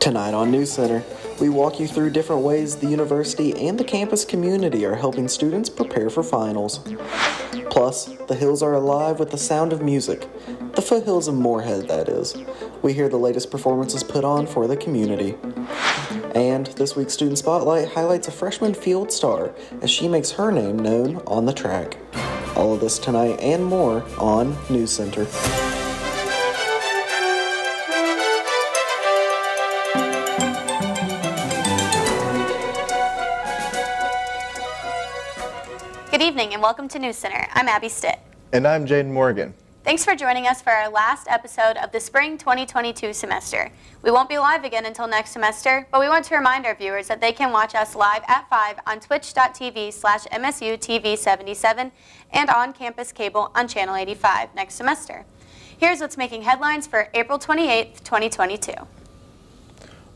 Tonight on NewsCenter, we walk you through different ways the university and the campus community are helping students prepare for finals. Plus, the hills are alive with the sound of music. The foothills of Moorhead, that is. We hear the latest performances put on for the community. And this week's Student Spotlight highlights a freshman field star as she makes her name known on the track. All of this tonight and more on NewsCenter. Good evening and welcome to NewsCenter. I'm Abby Stitt. And I'm Jaden Morgan. Thanks for joining us for our last episode of the spring 2022 semester. We won't be live again until next semester, but we want to remind our viewers that they can watch us live at 5 on twitch.tv/MSUTV77 and on campus cable on channel 85 next semester. Here's what's making headlines for April 28th, 2022.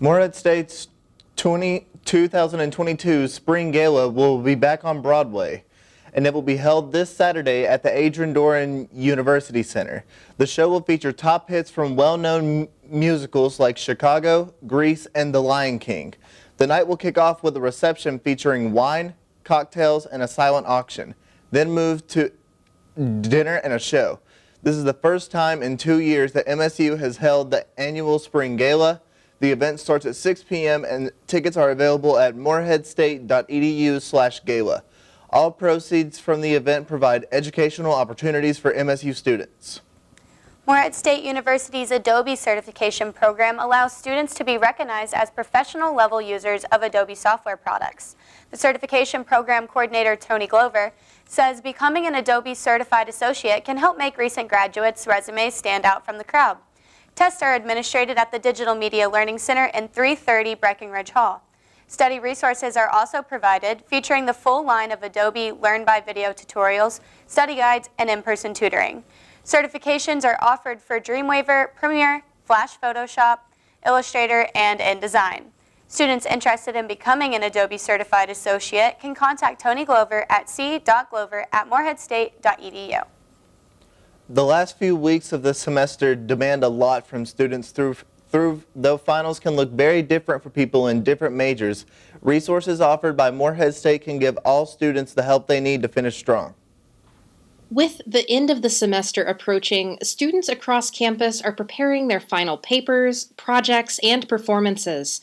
Moorhead State's 2022 Spring Gala will be back on Broadway, and it will be held this Saturday at the Adrian Doran University Center. The show will feature top hits from well-known musicals like Chicago, Grease, and The Lion King. The night will kick off with a reception featuring wine, cocktails, and a silent auction, then move to dinner and a show. This is the first time in 2 years that MSU has held the annual Spring Gala. The event starts at 6 p.m. and tickets are available at moorheadstate.edu/gala. All proceeds from the event provide educational opportunities for MSU students. Moorhead State University's Adobe certification program allows students to be recognized as professional level users of Adobe software products. The certification program coordinator, Tony Glover, says becoming an Adobe certified associate can help make recent graduates' resumes stand out from the crowd. Tests are administered at the Digital Media Learning Center in 330 Breckenridge Hall. Study resources are also provided, featuring the full line of Adobe Learn by Video tutorials, study guides, and in-person tutoring. Certifications are offered for Dreamweaver, Premiere, Flash Photoshop, Illustrator, and InDesign. Students interested in becoming an Adobe Certified Associate can contact Tony Glover at c.glover@moorheadstate.edu. The last few weeks of the semester demand a lot from students though finals can look very different for people in different majors. Resources offered by Moorhead State can give all students the help they need to finish strong. With the end of the semester approaching, students across campus are preparing their final papers, projects, and performances.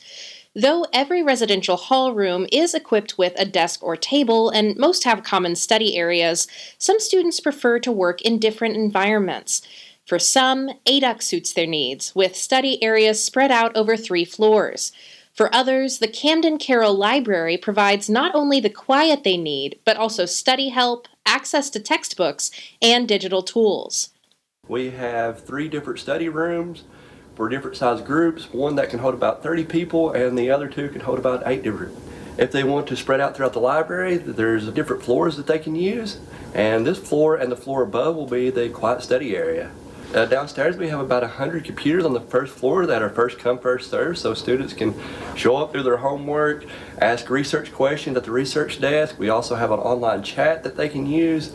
Though every residential hall room is equipped with a desk or table and most have common study areas, some students prefer to work in different environments. For some, ADUC suits their needs, with study areas spread out over 3 floors. For others, the Camden Carroll Library provides not only the quiet they need, but also study help, access to textbooks, and digital tools. We have 3 different study rooms for different size groups, one that can hold about 30 people and the other 2 can hold about 8 different. If they want to spread out throughout the library, there's different floors that they can use, and this floor and the floor above will be the quiet study area. Downstairs we have about 100 computers on the first floor that are first come, first served, so students can show up, do their homework, ask research questions at the research desk. We also have an online chat that they can use.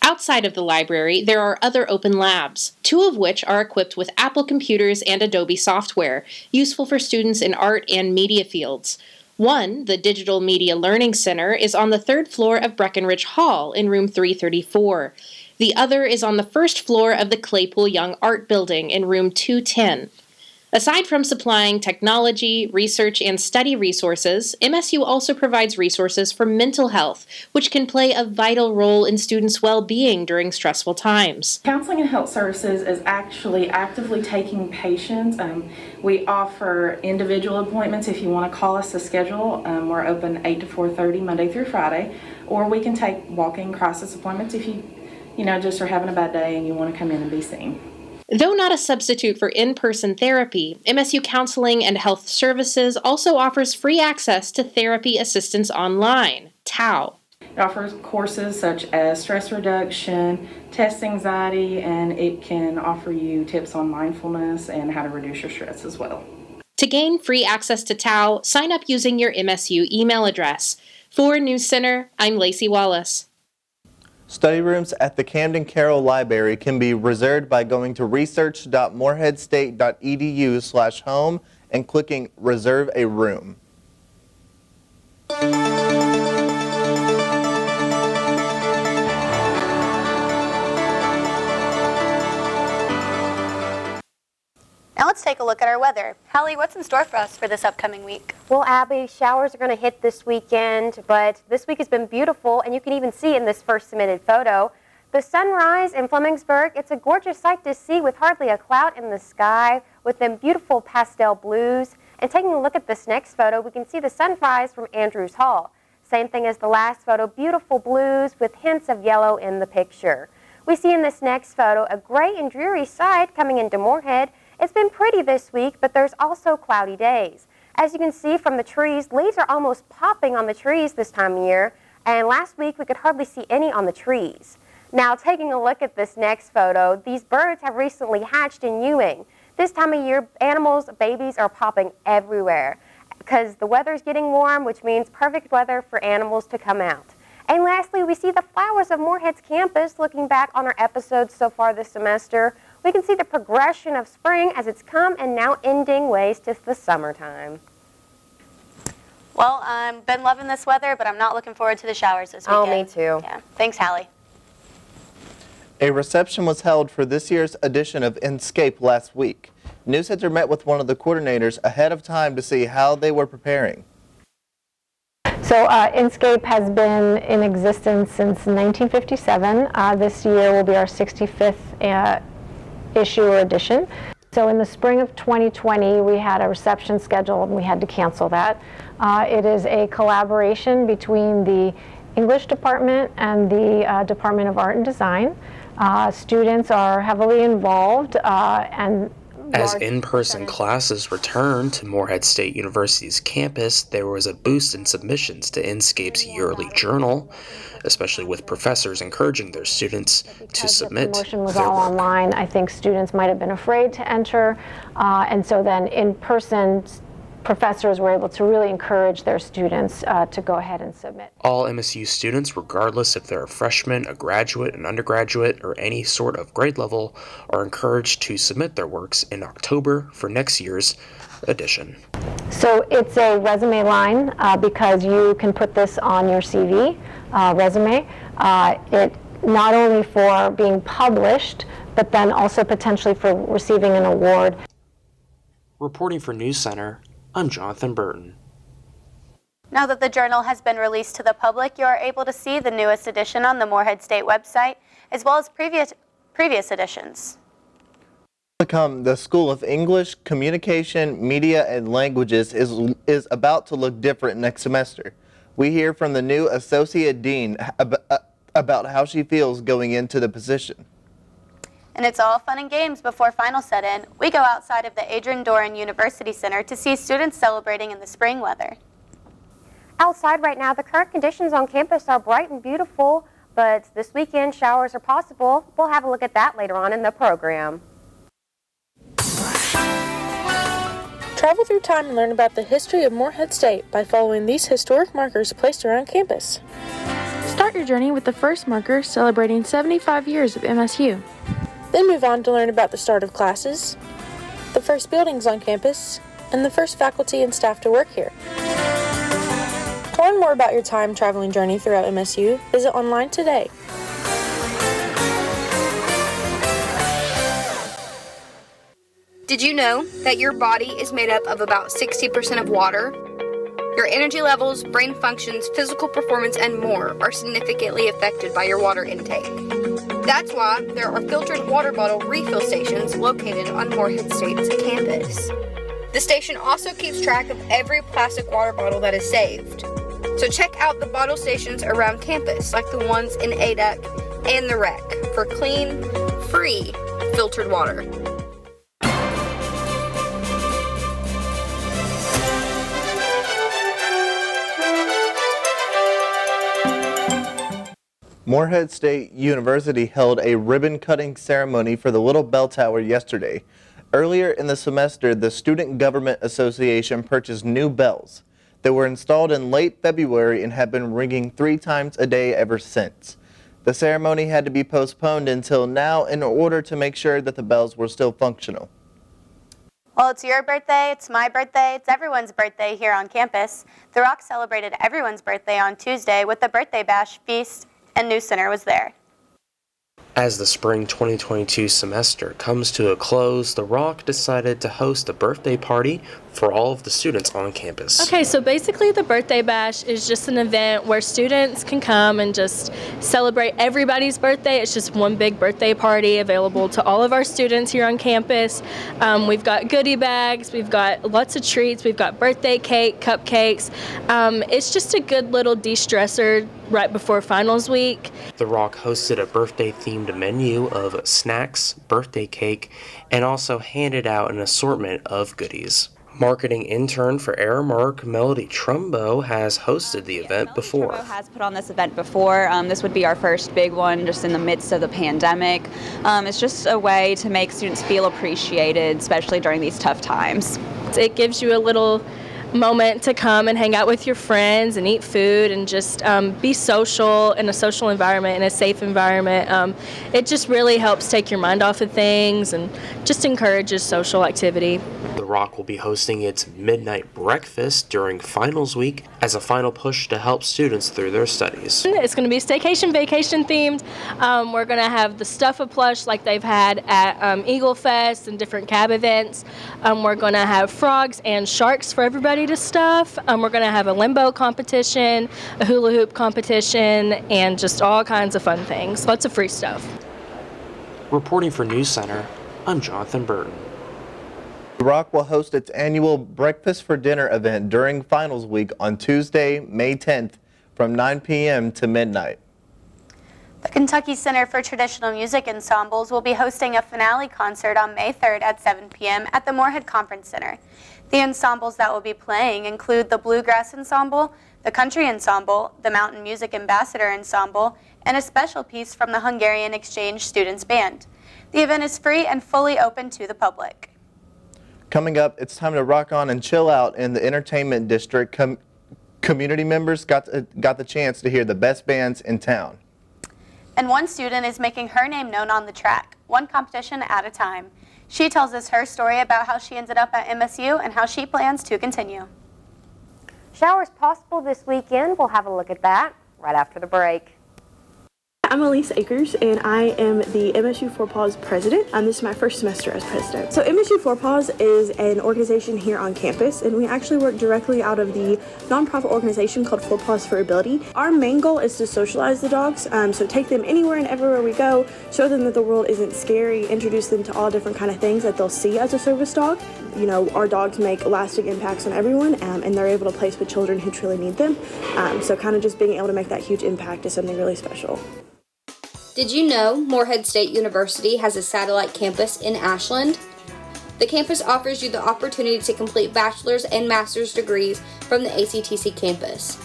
Outside of the library, there are other open labs, 2 of which are equipped with Apple computers and Adobe software, useful for students in art and media fields. One, the Digital Media Learning Center, is on the 3rd floor of Breckenridge Hall in room 334. The other is on the 1st floor of the Claypool Young Art Building in room 210. Aside from supplying technology, research, and study resources, MSU also provides resources for mental health, which can play a vital role in students' well-being during stressful times. Counseling and Health Services is actually actively taking patients. We offer individual appointments if you want to call us to schedule. We're open 8 to 4:30 Monday through Friday, or we can take walk-in crisis appointments if you just are having a bad day and you want to come in and be seen. Though not a substitute for in-person therapy, MSU Counseling and Health Services also offers free access to therapy assistance online, TAO. It offers courses such as stress reduction, test anxiety, and it can offer you tips on mindfulness and how to reduce your stress as well. To gain free access to TAO, sign up using your MSU email address. For NewsCenter, I'm Lacey Wallace. Study rooms at the Camden Carroll Library can be reserved by going to research.moorheadstate.edu/home and clicking Reserve a Room. Now let's take a look at our weather. Hallie, what's in store for us for this upcoming week? Well, Abby, showers are going to hit this weekend, but this week has been beautiful, and you can even see in this first submitted photo. The sunrise in Flemingsburg, it's a gorgeous sight to see with hardly a cloud in the sky, with them beautiful pastel blues. And taking a look at this next photo, we can see the sunrise from Andrews Hall. Same thing as the last photo, beautiful blues with hints of yellow in the picture. We see in this next photo a gray and dreary side coming into Moorhead. It's been pretty this week, but there's also cloudy days. As you can see from the trees, leaves are almost popping on the trees this time of year, and last week we could hardly see any on the trees. Now, taking a look at this next photo, these birds have recently hatched in Ewing. This time of year, animals, babies are popping everywhere because the weather's getting warm, which means perfect weather for animals to come out. And lastly, we see the flowers of Moorhead's campus. Looking back on our episodes so far this semester, we can see the progression of spring as it's come and now ending ways to the summertime. Well, I've been loving this weather, but I'm not looking forward to the showers this weekend. Oh, me too. Yeah. Thanks, Hallie. A reception was held for this year's edition of Inscape last week. NewsCenter met with one of the coordinators ahead of time to see how they were preparing. So Inscape has been in existence since 1957. This year will be our 65th issue or edition. So in the spring of 2020, we had a reception scheduled and we had to cancel that. It is a collaboration between the English department and the Department of Art and Design. Students are heavily involved and as in-person classes returned to Moorhead State University's campus, there was a boost in submissions to Inscape's yearly journal, especially with professors encouraging their students to submit the promotion was their all work. online. I think students might have been afraid to enter, and so then in-person professors were able to really encourage their students to go ahead and submit. All MSU students, regardless if they're a freshman, a graduate, an undergraduate, or any sort of grade level, are encouraged to submit their works in October for next year's edition. So it's a resume line because you can put this on your CV resume. It not only for being published, but then also potentially for receiving an award. Reporting for NewsCenter, I'm Jonathan Burton. Now that the journal has been released to the public, you are able to see the newest edition on the Moorhead State website, as well as previous editions. The School of English, Communication, Media, and Languages is about to look different next semester. We hear from the new Associate Dean about how she feels going into the position. And it's all fun and games before finals set in. We go outside of the Adrian Doran University Center to see students celebrating in the spring weather. Outside right now, the current conditions on campus are bright and beautiful, but this weekend showers are possible. We'll have a look at that later on in the program. Travel through time and learn about the history of Moorhead State by following these historic markers placed around campus. Start your journey with the first marker celebrating 75 years of MSU. Then move on to learn about the start of classes, the first buildings on campus, and the first faculty and staff to work here. To learn more about your time traveling journey throughout MSU, visit online today. Did you know that your body is made up of about 60% of water? Your energy levels, brain functions, physical performance, and more are significantly affected by your water intake. That's why there are filtered water bottle refill stations located on Moorhead State's campus. The station also keeps track of every plastic water bottle that is saved. So check out the bottle stations around campus, like the ones in ADUC and the REC, for clean, free, filtered water. Moorhead State University held a ribbon-cutting ceremony for the Little Bell Tower yesterday. Earlier in the semester, the Student Government Association purchased new bells. They were installed in late February and have been ringing 3 times a day ever since. The ceremony had to be postponed until now in order to make sure that the bells were still functional. Well, it's your birthday, it's my birthday, it's everyone's birthday here on campus. The Rock celebrated everyone's birthday on Tuesday with the Birthday Bash feast, and NewsCenter was there. As the spring 2022 semester comes to a close, the Rock decided to host a birthday party for all of the students on campus. Okay, so basically the Birthday Bash is just an event where students can come and just celebrate everybody's birthday. It's just one big birthday party available to all of our students here on campus. We've got goodie bags, we've got lots of treats, we've got birthday cake, cupcakes. It's just a good little de-stressor right before finals week. The Rock hosted a birthday-themed menu of snacks, birthday cake, and also handed out an assortment of goodies. Marketing intern for Aramark, Melody Trumbo, has hosted the event before. Trumbo has put on this event before. This would be our first big one just in the midst of the pandemic. It's just a way to make students feel appreciated, especially during these tough times. It gives you a little moment to come and hang out with your friends and eat food and just be social in a social environment, in a safe environment. It just really helps take your mind off of things and just encourages social activity. The Rock will be hosting its midnight breakfast during finals week as a final push to help students through their studies. It's going to be staycation, vacation themed. We're going to have the Stuff-A-Plush like they've had at Eagle Fest and different cab events. We're going to have frogs and sharks for everybody to stuff. We're going to have a limbo competition, a hula hoop competition, and just all kinds of fun things. Lots of free stuff. Reporting for NewsCenter, I'm Jonathan Burton. The Rock will host its annual Breakfast for Dinner event during finals week on Tuesday, May 10th from 9 p.m. to midnight. The Kentucky Center for Traditional Music Ensembles will be hosting a finale concert on May 3rd at 7 p.m. at the Moorhead Conference Center. The ensembles that will be playing include the Bluegrass Ensemble, the Country Ensemble, the Mountain Music Ambassador Ensemble, and a special piece from the Hungarian Exchange Students Band. The event is free and fully open to the public. Coming up, it's time to rock on and chill out in the entertainment district. Community members got the chance to hear the best bands in town. And one student is making her name known on the track, one competition at a time. She tells us her story about how she ended up at MSU and how she plans to continue. Showers possible this weekend. We'll have a look at that right after the break. I'm Elise Akers, and I am the MSU 4PAWS president. This is my first semester as president. So MSU 4PAWS is an organization here on campus, and we actually work directly out of the nonprofit organization called 4PAWS for Ability. Our main goal is to socialize the dogs, so take them anywhere and everywhere we go, show them that the world isn't scary, introduce them to all different kind of things that they'll see as a service dog. You know, our dogs make lasting impacts on everyone, and they're able to place with children who truly need them. So kind of just being able to make that huge impact is something really special. Did you know Moorhead State University has a satellite campus in Ashland? The campus offers you the opportunity to complete bachelor's and master's degrees from the ACTC campus.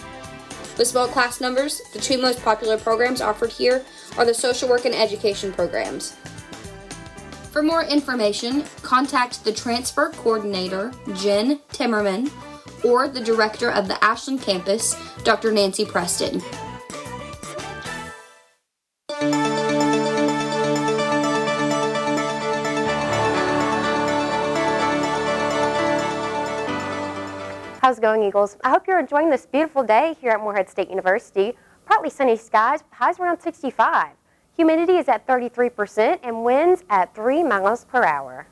With small class numbers, the two most popular programs offered here are the social work and education programs. For more information, contact the transfer coordinator, Jen Timmerman, or the director of the Ashland campus, Dr. Nancy Preston. How's it going, Eagles? I hope you're enjoying this beautiful day here at Moorhead State University. Partly sunny skies, highs around 65. Humidity is at 33% and winds at 3 miles per hour.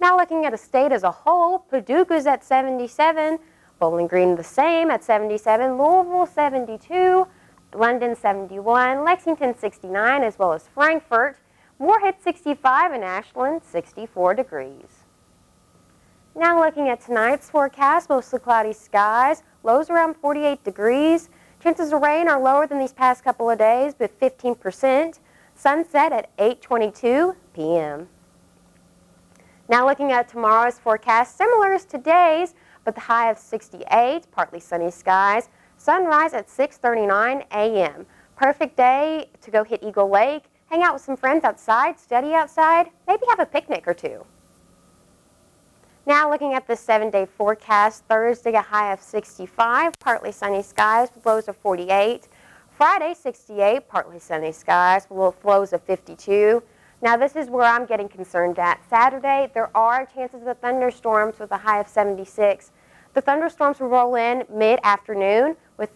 Now looking at the state as a whole, Paducah's at 77, Bowling Green the same at 77, Louisville 72, London 71, Lexington 69, as well as Frankfort, Moorhead 65, and Ashland 64 degrees. Now looking at tonight's forecast, mostly cloudy skies, lows around 48 degrees. Chances of rain are lower than these past couple of days, but 15%. Sunset at 8:22 p.m. Now looking at tomorrow's forecast, similar as today's, but the high of 68, partly sunny skies. Sunrise at 6:39 a.m. Perfect day to go hit Eagle Lake, hang out with some friends outside, study outside, maybe have a picnic or two. Now looking at the 7-day forecast, Thursday a high of 65, partly sunny skies with lows of 48. Friday 68, partly sunny skies with lows of 52. Now this is where I'm getting concerned at. Saturday, there are chances of thunderstorms with a high of 76. The thunderstorms will roll in mid-afternoon with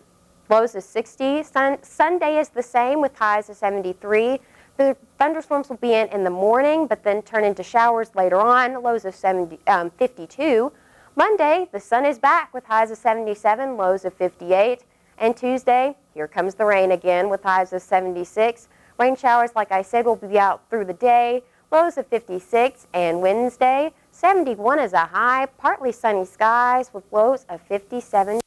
lows of 60. Sunday is the same with highs of 73. The thunderstorms will be in the morning, but then turn into showers later on, lows of 52. Monday, the sun is back with highs of 77, lows of 58. And Tuesday, here comes the rain again with highs of 76. Rain showers, like I said, will be out through the day, lows of 56. And Wednesday, 71 is a high, partly sunny skies with lows of 57.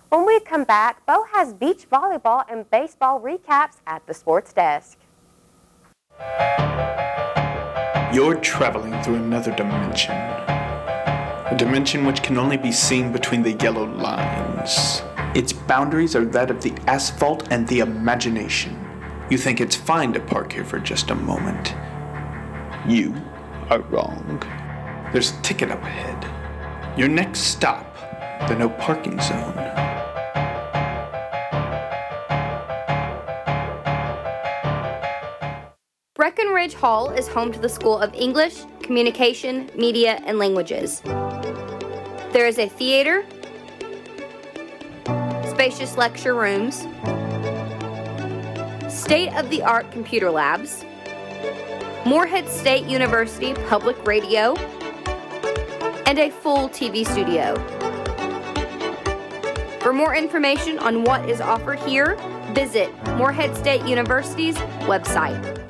When we come back, Bo has beach volleyball and baseball recaps at the sports desk. You're traveling through another dimension. A dimension which can only be seen between the yellow lines. Its boundaries are that of the asphalt and the imagination. You think it's fine to park here for just a moment. You are wrong. There's a ticket up ahead. Your next stop, the no parking zone. Breckenridge Hall is home to the School of English, Communication, Media, and Languages. There is a theater, spacious lecture rooms, state-of-the-art computer labs, Morehead State University Public Radio, and a full TV studio. For more information on what is offered here, visit Morehead State University's website.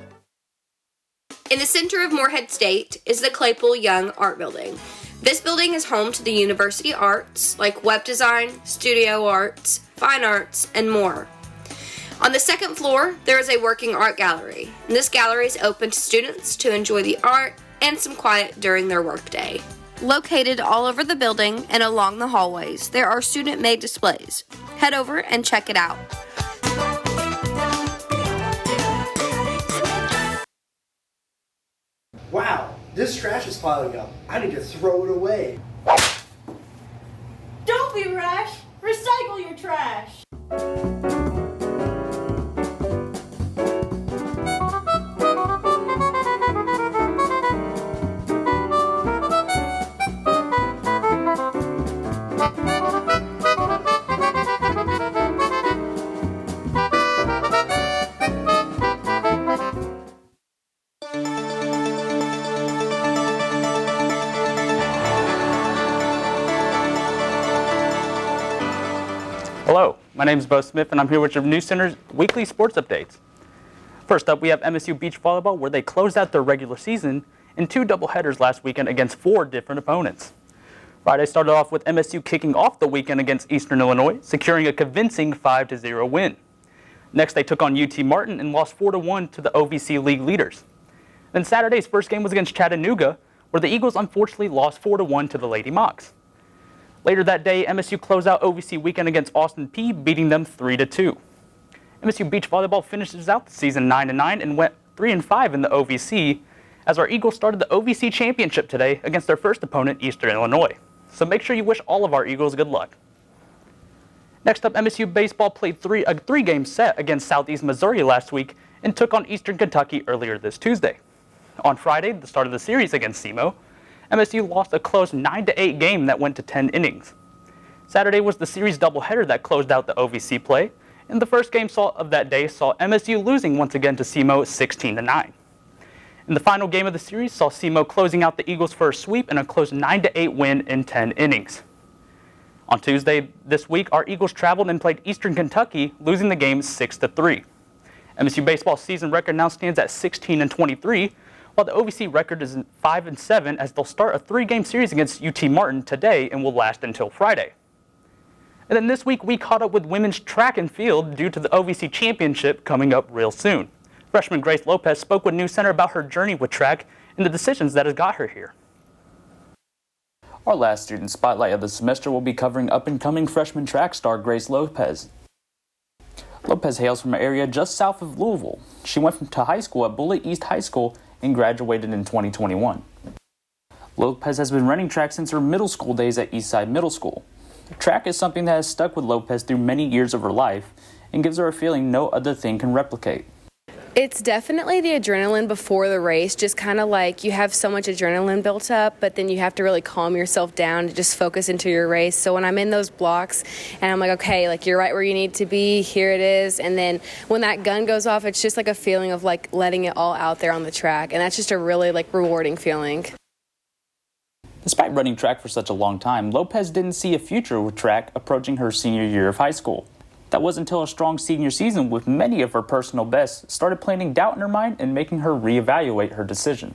In the center of Morehead State is the Claypool Young Art Building. This building is home to the university arts like web design, studio arts, fine arts, and more. On the second floor, there is a working art gallery. And this gallery is open to students to enjoy the art and some quiet during their workday. Located all over the building and along the hallways, there are student-made displays. Head over and check it out. Wow, this trash is piling up. I need to throw it away. Don't be rash. Recycle your trash. Hello, my name is Bo Smith and I'm here with your NewsCenter's weekly sports updates. First up, we have MSU Beach Volleyball where they closed out their regular season in 2 doubleheaders last weekend against 4 different opponents. Friday started off with MSU kicking off the weekend against Eastern Illinois, securing a convincing 5-0 win. Next, they took on UT Martin and lost 4-1 to the OVC League leaders. Then Saturday's first game was against Chattanooga, where the Eagles unfortunately lost 4-1 to the Lady Mocs. Later that day, MSU closed out OVC weekend against Austin Peay, beating them 3-2. MSU Beach Volleyball finishes out the season 9-9 and went 3-5 in the OVC, as our Eagles started the OVC Championship today against their first opponent, Eastern Illinois. So make sure you wish all of our Eagles good luck. Next up, MSU Baseball played a 3-game set against Southeast Missouri last week and took on Eastern Kentucky earlier this Tuesday. On Friday, the start of the series against SEMO, MSU lost a close 9-8 game that went to 10 innings. Saturday was the series doubleheader that closed out the OVC play, and the first game of that day saw MSU losing once again to SEMO 16-9. And the final game of the series saw SEMO closing out the Eagles for a sweep and a close 9-8 win in 10 innings. On Tuesday this week, our Eagles traveled and played Eastern Kentucky, losing the game 6-3. MSU baseball season record now stands at 16-23, while the OVC record is 5-7, as they'll start a 3-game series against UT Martin today and will last until Friday. And then this week, we caught up with women's track and field due to the OVC Championship coming up real soon. Freshman Grace Lopez spoke with NewsCenter about her journey with track and the decisions that has got her here. Our last student spotlight of the semester will be covering up-and-coming freshman track star Grace Lopez. Lopez hails from an area just south of Louisville. She went to high school at Bullitt East High School and graduated in 2021. Lopez has been running track since her middle school days at Eastside Middle School. Track is something that has stuck with Lopez through many years of her life and gives her a feeling no other thing can replicate. It's definitely the adrenaline before the race, just kind of like you have so much adrenaline built up, but then you have to really calm yourself down to just focus into your race. So when I'm in those blocks and I'm like, okay, like you're right where you need to be, here it is. And then when that gun goes off, it's just like a feeling of like letting it all out there on the track. And that's just a really like rewarding feeling. Despite running track for such a long time, Lopez didn't see a future with track approaching her senior year of high school. That wasn't until a strong senior season with many of her personal bests started planting doubt in her mind and making her reevaluate her decision.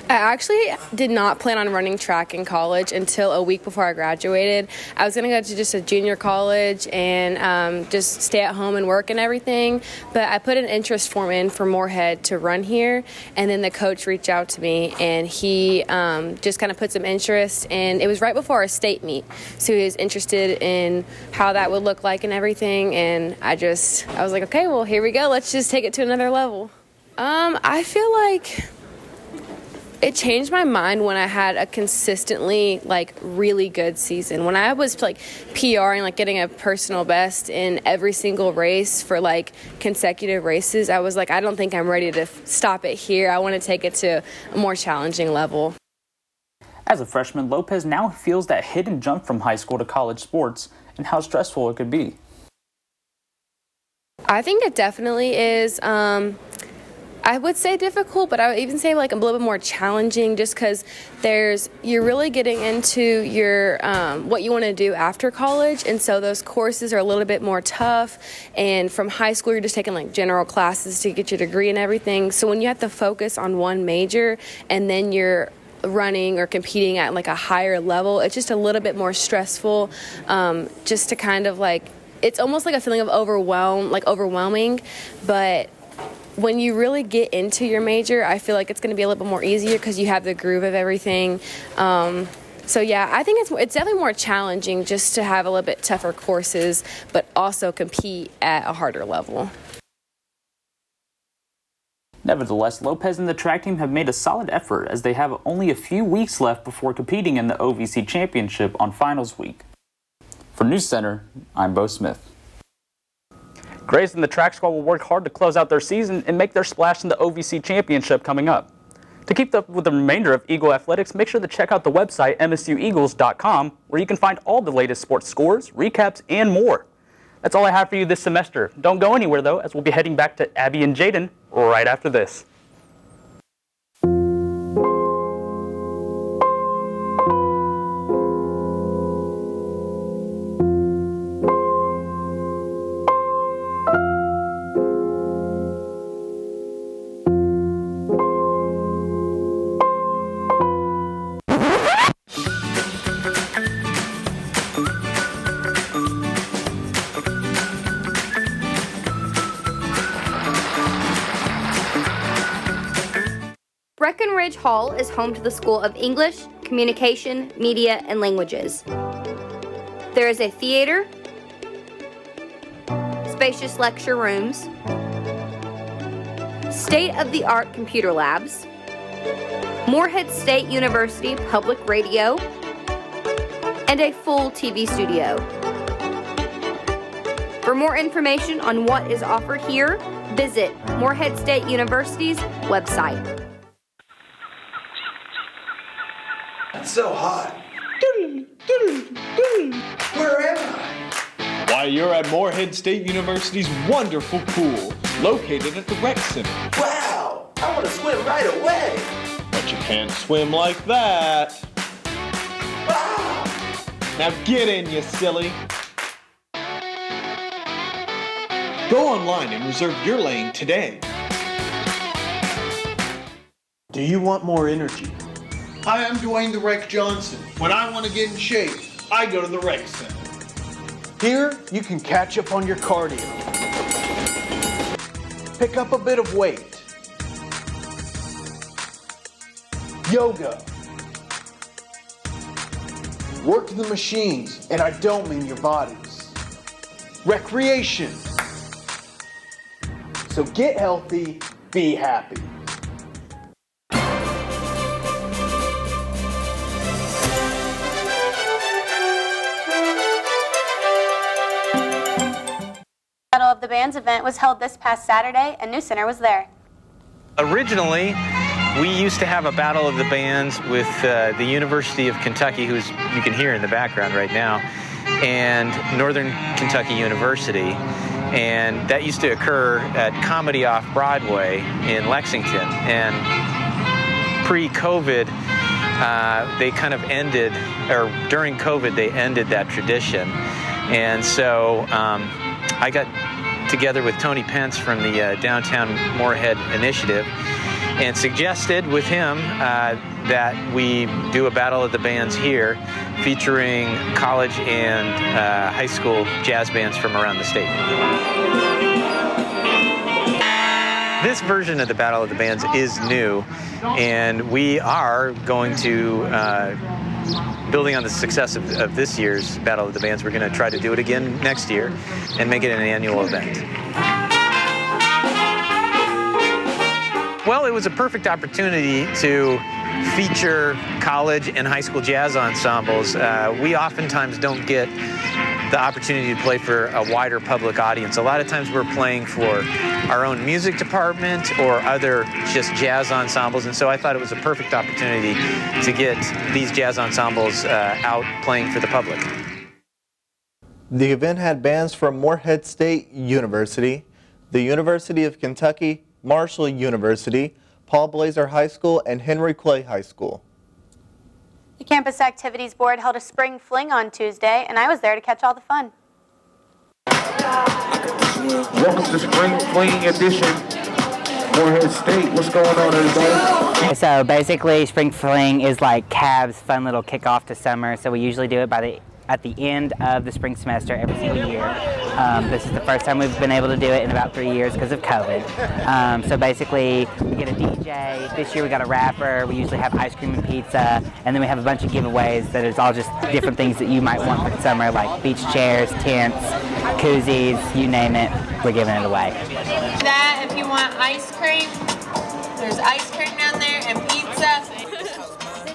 I actually did not plan on running track in college until a week before I graduated. I was going to go to just a junior college and just stay at home and work and everything, but I put an interest form in for Moorhead to run here, and then the coach reached out to me, and he just kind of put some interest, and it was right before our state meet, so he was interested in how that would look like and everything, and I was like, okay, well, here we go. Let's just take it to another level. I feel like it changed my mind when I had a consistently, like, really good season. When I was, like, PRing, like, getting a personal best in every single race for, like, consecutive races, I was like, I don't think I'm ready to stop it here. I want to take it to a more challenging level. As a freshman, Lopez now feels that hidden jump from high school to college sports and how stressful it could be. I think it definitely is. I would say difficult, but I would even say like a little bit more challenging, just because you're really getting into your what you want to do after college, and so those courses are a little bit more tough. And from high school, you're just taking like general classes to get your degree and everything. So when you have to focus on one major, and then you're running or competing at like a higher level, it's just a little bit more stressful. Just to kind of like, it's almost like a feeling of overwhelming, but when you really get into your major, I feel like it's going to be a little bit more easier because you have the groove of everything. So yeah, I think it's definitely more challenging just to have a little bit tougher courses, but also compete at a harder level. Nevertheless, Lopez and the track team have made a solid effort as they have only a few weeks left before competing in the OVC Championship on finals week. For NewsCenter, I'm Bo Smith. Grace and the track squad will work hard to close out their season and make their splash in the OVC Championship coming up. To keep up with the remainder of Eagle Athletics, make sure to check out the website msueagles.com, where you can find all the latest sports scores, recaps, and more. That's all I have for you this semester. Don't go anywhere, though, as we'll be heading back to Abby and Jaden right after this. Breckenridge Hall is home to the School of English, Communication, Media, and Languages. There is a theater, spacious lecture rooms, state-of-the-art computer labs, Moorhead State University Public Radio, and a full TV studio. For more information on what is offered here, visit Moorhead State University's website. It's so hot. Where am I? Why, you're at Moorhead State University's wonderful pool, located at the rec center. Wow! I want to swim right away. But you can't swim like that. Ah! Now get in, you silly. Go online and reserve your lane today. Do you want more energy? Hi, I'm Dwayne the Wreck Johnson. When I want to get in shape, I go to the rec center. Here, you can catch up on your cardio. Pick up a bit of weight. Yoga. Work the machines, and I don't mean your bodies. Recreation. So get healthy, be happy. Battle of the Bands event was held this past Saturday, and NewsCenter was there. Originally, we used to have a Battle of the Bands with the University of Kentucky, who's you can hear in the background right now, and Northern Kentucky University. And that used to occur at Comedy Off Broadway in Lexington. And pre-COVID, they kind of ended, or during COVID, they ended that tradition. And so I got together with Tony Pence from the Downtown Moorhead Initiative and suggested with him that we do a Battle of the Bands here featuring college and high school jazz bands from around the state. This version of the Battle of the Bands is new, and we are going to, building on the success of this year's Battle of the Bands, we're going to try to do it again next year and make it an annual event. Well, it was a perfect opportunity to feature college and high school jazz ensembles. We oftentimes don't get the opportunity to play for a wider public audience. A lot of times we're playing for our own music department or other just jazz ensembles, and so I thought it was a perfect opportunity to get these jazz ensembles out playing for the public. The event had bands from Moorhead State University, the University of Kentucky, Marshall University, Paul Blazer High School, and Henry Clay High School. The Campus Activities Board held a spring fling on Tuesday, and I was there to catch all the fun. Welcome to Spring Fling Edition, Moorhead State. What's going on, everybody? So basically, Spring Fling is like CAB's fun little kickoff to summer. So we usually do it at the end of the spring semester every single year. This is the first time we've been able to do it in about 3 years because of COVID. So basically, we get a DJ. This year we got a rapper. We usually have ice cream and pizza. And then we have a bunch of giveaways that is all just different things that you might want for the summer, like beach chairs, tents, koozies, you name it. We're giving it away. That if you want ice cream, there's ice cream down there and pizza.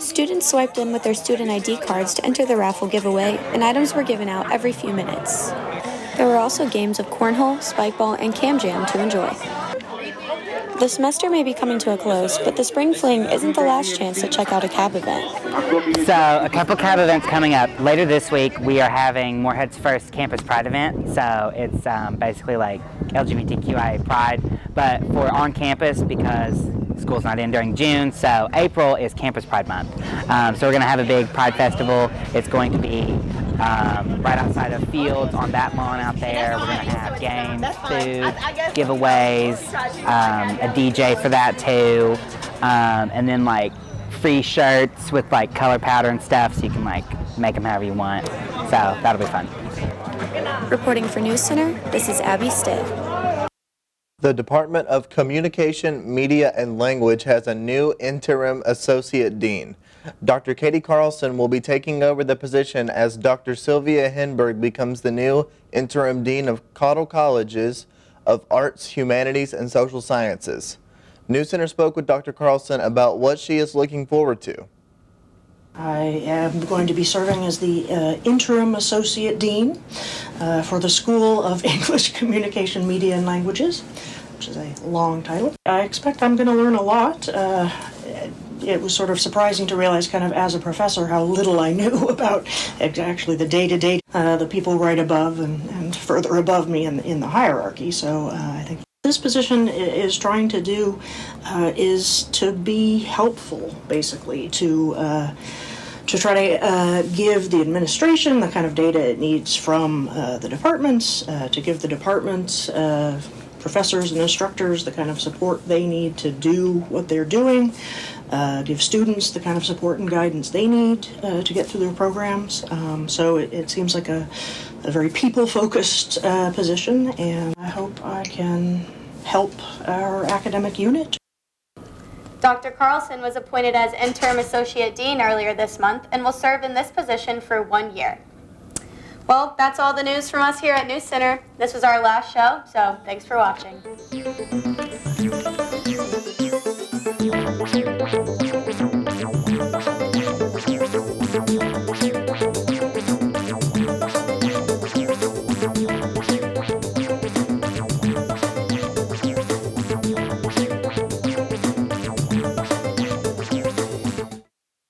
Students swiped in with their student ID cards to enter the raffle giveaway, and items were given out every few minutes. There were also games of cornhole, spikeball, and cam jam to enjoy. The semester may be coming to a close, but the Spring Fling isn't the last chance to check out a CAB event. So a couple CAB events coming up. Later this week, we are having Moorhead's first Campus Pride event. So it's basically like LGBTQIA Pride, but for on campus because school's not in during June, so April is Campus Pride Month. So we're going to have a big Pride Festival. It's going to be right outside of Fields on that lawn out there. We're going to have games, food, giveaways, a DJ for that too, and then like free shirts with like color powder and stuff so you can like make them however you want. So that'll be fun. Reporting for NewsCenter, this is Abby Stitt. The Department of Communication, Media, and Language has a new interim associate dean. Dr. Katie Carlson will be taking over the position as Dr. Sylvia Henberg becomes the new interim dean of Cottle Colleges of Arts, Humanities, and Social Sciences. NewsCenter spoke with Dr. Carlson about what she is looking forward to. I am going to be serving as the interim associate dean for the School of English, Communication, Media, and Languages, which is a long title. I expect I'm going to learn a lot. It was sort of surprising to realize kind of as a professor how little I knew about actually the day-to-day, the people right above and further above me in the hierarchy. So I think this position is trying to do is to be helpful, basically, to try to give the administration the kind of data it needs from the departments, to give the departments, professors and instructors the kind of support they need to do what they're doing, give students the kind of support and guidance they need to get through their programs. So it seems like a very people-focused position, and I hope I can help our academic unit. Dr. Carlson was appointed as interim associate dean earlier this month and will serve in this position for 1 year. Well, that's all the news from us here at NewsCenter. This was our last show, so thanks for watching.